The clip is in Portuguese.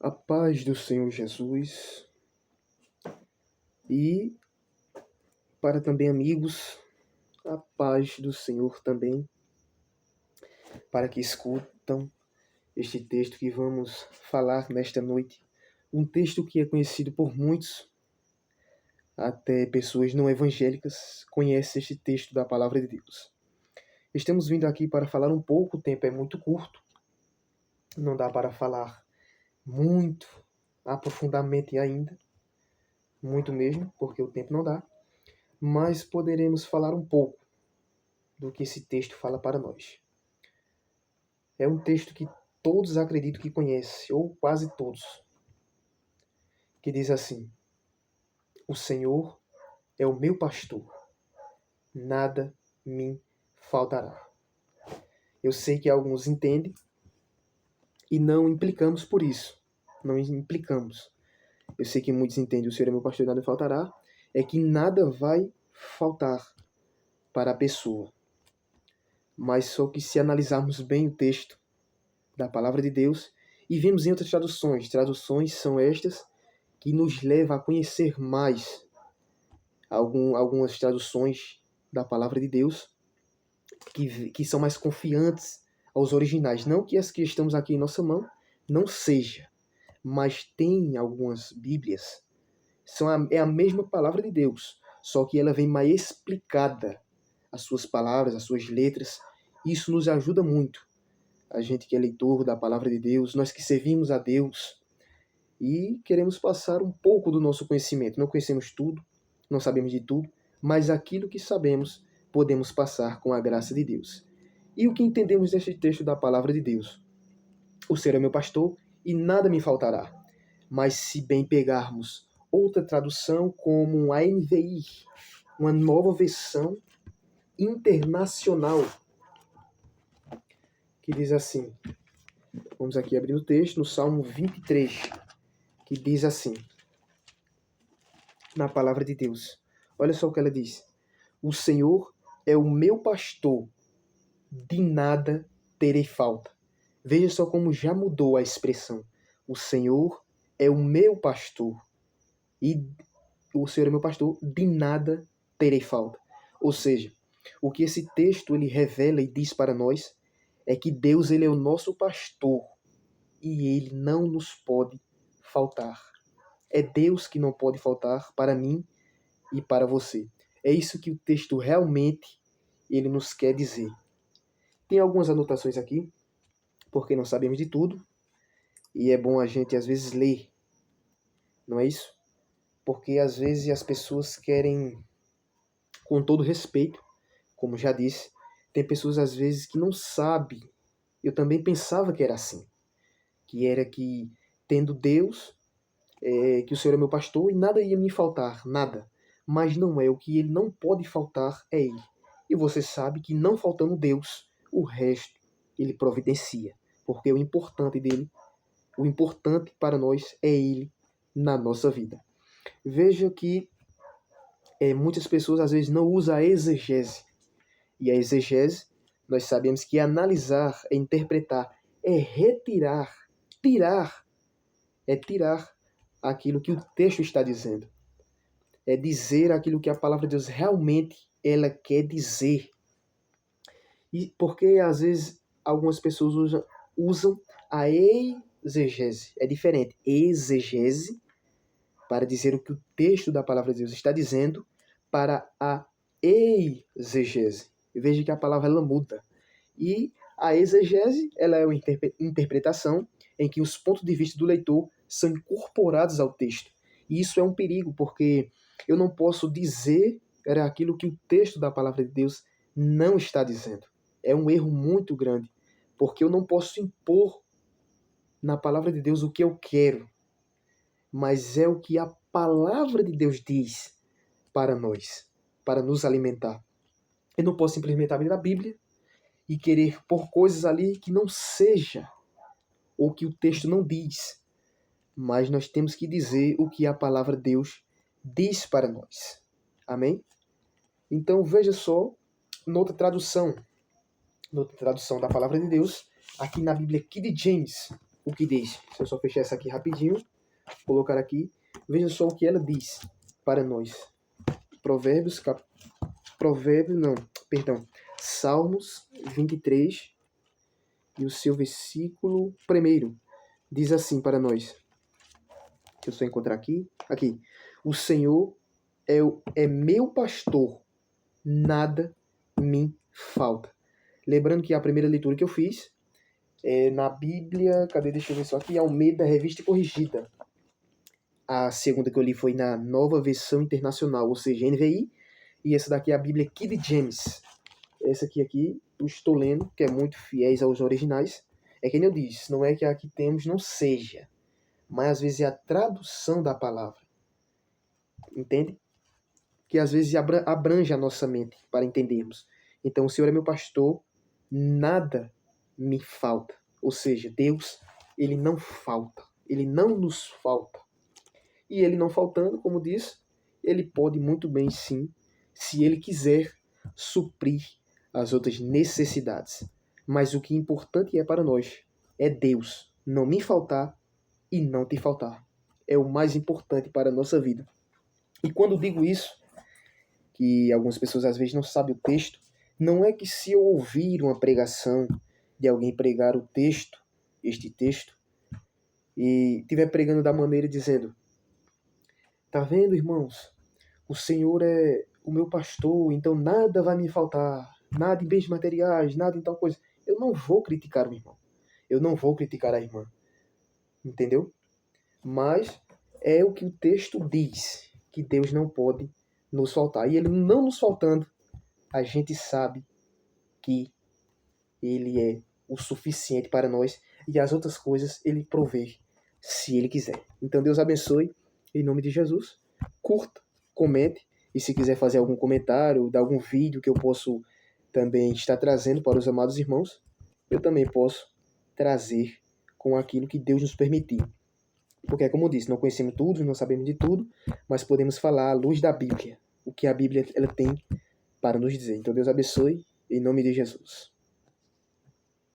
A paz do Senhor Jesus e para também amigos, a paz do Senhor também, para que escutam este texto que vamos falar nesta noite. Um texto que é conhecido por muitos, até pessoas não evangélicas conhecem este texto da Palavra de Deus. Estamos vindo aqui para falar um pouco, o tempo é muito curto, não dá para falar muito aprofundadamente ainda, muito mesmo, porque o tempo não dá. Mas poderemos falar um pouco do que esse texto fala para nós. É um texto que todos acredito que conhecem, ou quase todos, que diz assim: o Senhor é o meu pastor, nada me faltará. Eu sei que alguns entendem e não implicamos por isso. Não implicamos. Eu sei que muitos entendem: o Senhor é meu pastor, nada me faltará. É que nada vai faltar para a pessoa. Mas só que se analisarmos bem o texto da Palavra de Deus e vemos em outras traduções são estas que nos levam a conhecer mais algumas traduções da Palavra de Deus que são mais confiantes aos originais. Não que as que estamos aqui em nossa mão não seja, mas tem algumas Bíblias, é a mesma Palavra de Deus, só que ela vem mais explicada, as suas palavras, as suas letras. Isso nos ajuda muito. A gente que é leitor da Palavra de Deus, nós que servimos a Deus e queremos passar um pouco do nosso conhecimento. Não conhecemos tudo, não sabemos de tudo, mas aquilo que sabemos podemos passar com a graça de Deus. E o que entendemos deste texto da Palavra de Deus? O Senhor é meu pastor e nada me faltará. Mas se bem pegarmos outra tradução como a NVI, uma nova versão internacional, que diz assim, vamos aqui abrir o texto no Salmo 23, que diz assim, na Palavra de Deus. Olha só o que ela diz: o Senhor é o meu pastor, de nada terei falta. Veja só como já mudou a expressão. O Senhor é o meu pastor, e o Senhor é meu pastor, de nada terei falta. Ou seja, o que esse texto ele revela e diz para nós é que Deus ele é o nosso pastor e ele não nos pode faltar. É Deus que não pode faltar para mim e para você. É isso que o texto realmente ele nos quer dizer. Tem algumas anotações aqui, porque não sabemos de tudo, e é bom a gente às vezes ler, não é isso? Porque às vezes as pessoas querem, com todo respeito, como já disse, tem pessoas às vezes que não sabem. Eu também pensava que era assim, que era que tendo Deus, que o Senhor é meu pastor e nada ia me faltar, nada. Mas não é, o que ele não pode faltar é ele. E você sabe que não faltando Deus, o resto ele providencia. Porque o importante dele, o importante para nós é ele na nossa vida. Veja que muitas pessoas às vezes não usam a exegese. E a exegese, nós sabemos que analisar, é interpretar, é retirar, tirar, é tirar aquilo que o texto está dizendo. É dizer aquilo que a palavra de Deus realmente ela quer dizer. E porque às vezes algumas pessoas usam a exegese. É diferente. Exegese para dizer o que o texto da palavra de Deus está dizendo para a exegese. Veja que a palavra ela muda. E a exegese ela é uma interpretação em que os pontos de vista do leitor são incorporados ao texto. E isso é um perigo, porque eu não posso dizer aquilo que o texto da palavra de Deus não está dizendo. É um erro muito grande, porque eu não posso impor na palavra de Deus o que eu quero, mas é o que a palavra de Deus diz para nós, para nos alimentar. Eu não posso simplesmente abrir a Bíblia e querer pôr coisas ali que não seja ou que o texto não diz, mas nós temos que dizer o que a palavra de Deus diz para nós. Amém? Então veja só, noutra tradução da palavra de Deus, aqui na Bíblia King James, o que diz. Se eu só fechar essa aqui rapidinho, colocar aqui, veja só o que ela diz para nós. Salmos 23 e o seu versículo 1 diz assim para nós. Deixa eu só encontrar aqui. Aqui. O Senhor é meu pastor, nada me falta. Lembrando que a primeira leitura que eu fiz é na Bíblia, deixa eu ver só aqui, Almeida, Revista e Corrigida. A segunda que eu li foi na Nova Versão Internacional, ou seja, NVI, e essa daqui é a Bíblia King James. Essa aqui eu estou lendo, que é muito fiéis aos originais. É que nem eu disse, não é que a que temos não seja, mas às vezes é a tradução da palavra. Entende? Que às vezes abrange a nossa mente para entendermos. Então, o Senhor é meu pastor, nada me falta. Ou seja, Deus, ele não falta. Ele não nos falta. E ele não faltando, como diz, ele pode muito bem, sim, se ele quiser, suprir as outras necessidades. Mas o que é importante para nós é Deus não me faltar e não te faltar. É o mais importante para a nossa vida. E quando digo isso, que algumas pessoas às vezes não sabem o texto, não é que se eu ouvir uma pregação de alguém pregar este texto, e estiver pregando da maneira dizendo: tá vendo, irmãos? O Senhor é o meu pastor, então nada vai me faltar, nada em bens materiais, nada em tal coisa. Eu não vou criticar o irmão. Eu não vou criticar a irmã. Entendeu? Mas é o que o texto diz, que Deus não pode nos faltar. E ele não nos faltando, a gente sabe que ele é o suficiente para nós e as outras coisas ele provê, se ele quiser. Então Deus abençoe, em nome de Jesus. Curta, comente, e se quiser fazer algum comentário, dar algum vídeo que eu posso também estar trazendo para os amados irmãos, eu também posso trazer com aquilo que Deus nos permitir. Porque, como eu disse, não conhecemos tudo, não sabemos de tudo, mas podemos falar à luz da Bíblia, o que a Bíblia ela tem para nos dizer. Então Deus abençoe, em nome de Jesus.